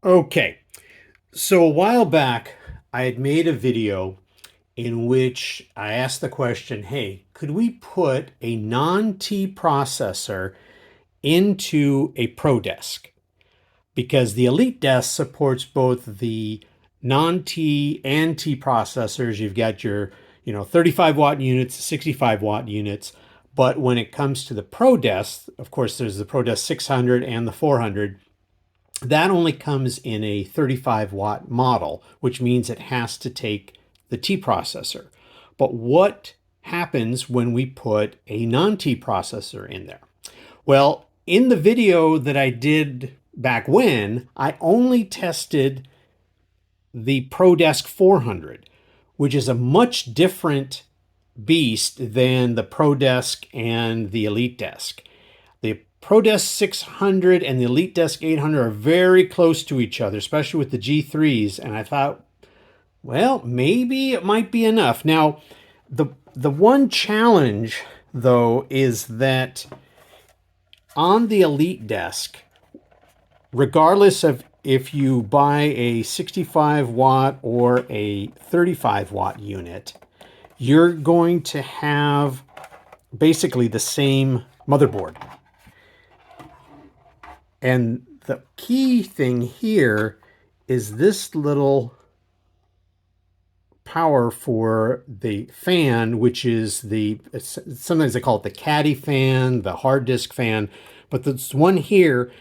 Okay, so a while back, I had made a video in which I asked the question, hey, could we put a non-T processor into a ProDesk? Because the Elite Desk supports both the non-T and T processors. You've got your, 35 watt units, 65 watt units. But when it comes to the ProDesk, of course, there's the ProDesk 600 and the 400. That only comes in a 35 watt model, which means it has to take the T processor. But what happens when we put a non-T processor in there? Well, in the video that I did back when, I only tested the ProDesk 400, which is a much different beast than the ProDesk and the Elite Desk. The ProDesk 600 and the Elite Desk 800 are very close to each other, especially with the G3s. And I thought, well, maybe it might be enough. Now, the one challenge, though, is that on the Elite Desk, regardless of if you buy a 65 watt or a 35 watt unit, you're going to have basically the same motherboard. And the key thing here is this little power for the fan, which is sometimes they call it the caddy fan, the hard disk fan, but there's one here.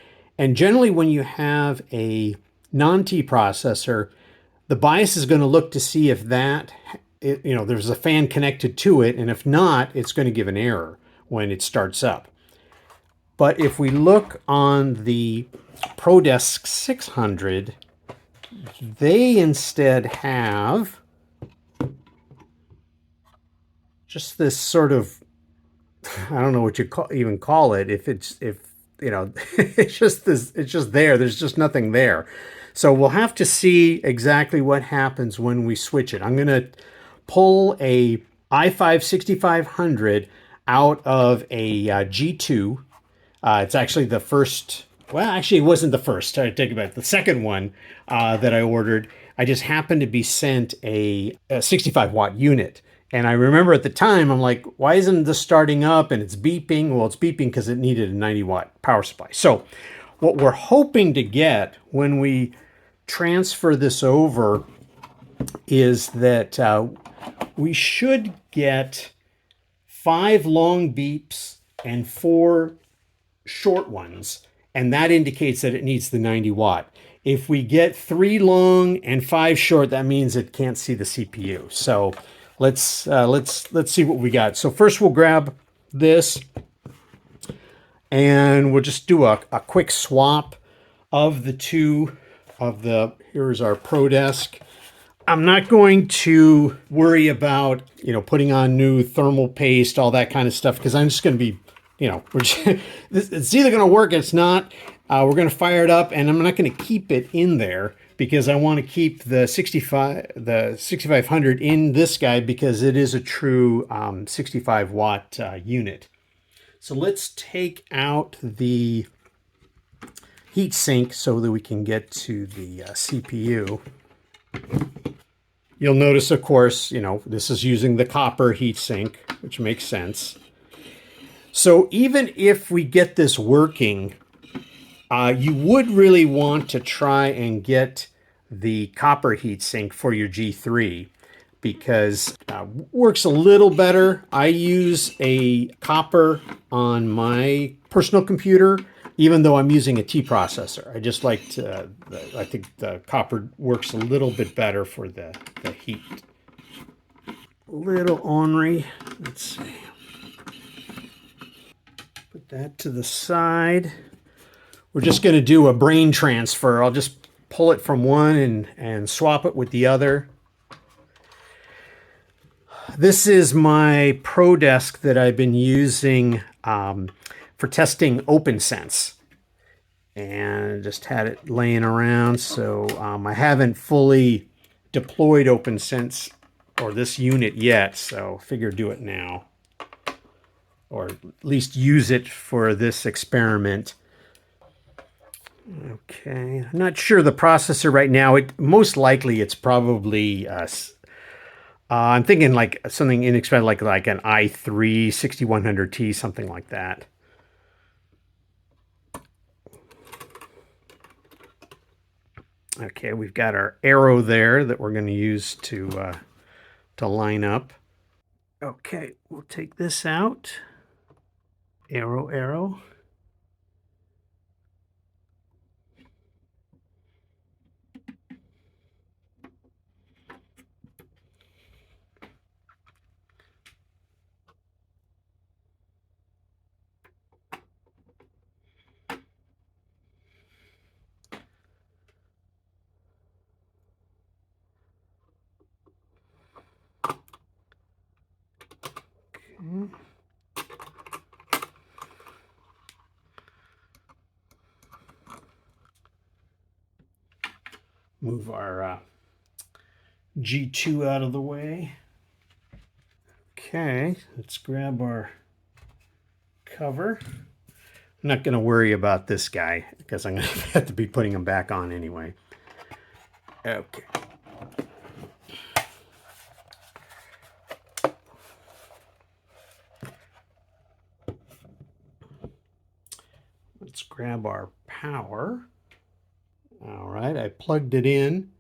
And generally when you have a non-T processor, the BIOS is going to look to see if there's a fan connected to it. And if not, it's going to give an error when it starts up. But if we look on the ProDesk 600, they instead have just this sort of, I don't know what you even call it. It's just there. There's just nothing there. So we'll have to see exactly what happens when we switch it. I'm going to pull a i5 6500 out of a G2. It's actually the first. Well, actually, it wasn't the first. I take it back. The second one that I ordered, I just happened to be sent a 65 watt unit. And I remember at the time, I'm like, why isn't this starting up and it's beeping? Well, it's beeping because it needed a 90 watt power supply. So what we're hoping to get when we transfer this over is that we should get 5 long beeps and 4 short ones, and that indicates that it needs the 90 watt. If we get 3 long and 5 short, that means it can't see the CPU. So let's see what we got. So first we'll grab this and we'll just do a quick swap of the two here's our ProDesk. I'm not going to worry about, putting on new thermal paste, all that kind of stuff, because I'm just going to be, it's either going to work, it's not. We're going to fire it up, and I'm not going to keep it in there because I want to keep the 6500 in this guy because it is a true 65 watt unit. So let's take out the heat sink so that we can get to the CPU. You'll notice, of course, this is using the copper heatsink, which makes sense. So even if we get this working, you would really want to try and get the copper heatsink for your G3 because it works a little better. I use a copper on my personal computer, even though I'm using a T processor. I just like to, I think the copper works a little bit better for the heat. A little ornery. Let's see. Put that to the side. We're just going to do a brain transfer. I'll just pull it from one and swap it with the other. This is my ProDesk that I've been using for testing OpenSense. And just had it laying around. So I haven't fully deployed OpenSense or this unit yet. So figure do it now. Or at least use it for this experiment. Okay, I'm not sure the processor right now. Most likely it's probably I'm thinking like something inexpensive, like an i3 6100T, something like that. Okay, we've got our arrow there that we're going to use to line up. Okay, we'll take this out. Arrow, arrow. Okay. Move our G2 out of the way. Okay, let's grab our cover. I'm not going to worry about this guy because I'm going to have to be putting him back on anyway. Okay. Let's grab our power. All right, I plugged it in.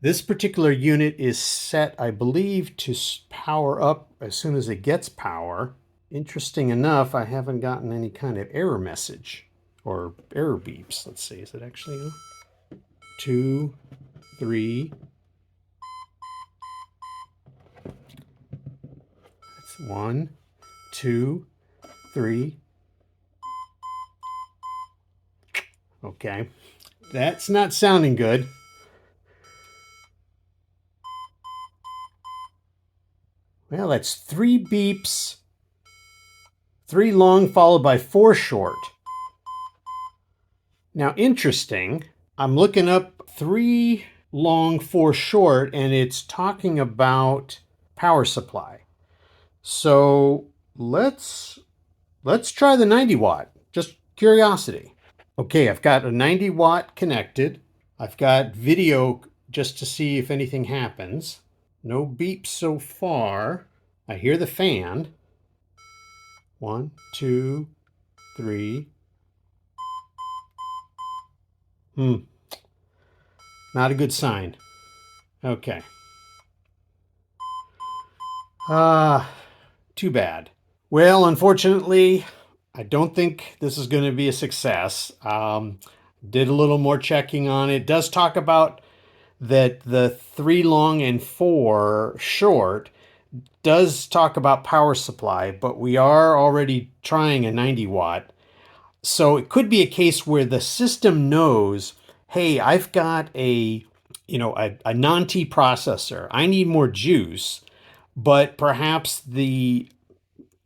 This particular unit is set, I believe, to power up as soon as it gets power. Interesting enough, I haven't gotten any kind of error message or error beeps. Let's see, is it actually 2, 3? That's 1, 2, 3. Okay, that's not sounding good. Well, that's 3 beeps, 3 long followed by 4 short. Now, interesting, I'm looking up 3 long, 4 short, and it's talking about power supply. So let's try the 90 watt, just curiosity. Okay, I've got a 90 watt connected. I've got video just to see if anything happens. No beeps so far. I hear the fan. 1, 2, 3. Not a good sign. Okay. Too bad. Well, unfortunately, I don't think this is going to be a success. Did a little more checking on it. It does talk about that the 3 long and 4 short does talk about power supply, but we are already trying a 90 watt. So it could be a case where the system knows, hey, I've got a non-T processor. I need more juice, but perhaps the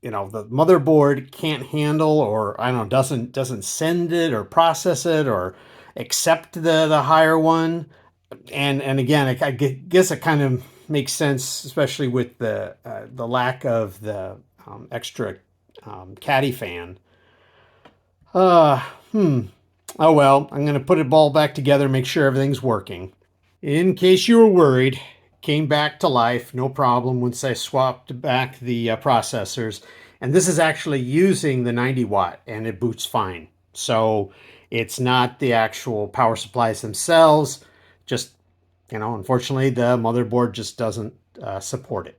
motherboard can't handle, or I don't know, doesn't send it or process it or accept the higher one. And again, I guess it kind of makes sense, especially with the lack of the extra caddy fan. Uh, hmm. Oh well, I'm going to put it all back together, make sure everything's working. In case you were worried, came back to life, no problem once I swapped back the processors. And this is actually using the 90 watt and it boots fine. So it's not the actual power supplies themselves, just, unfortunately the motherboard just doesn't support it.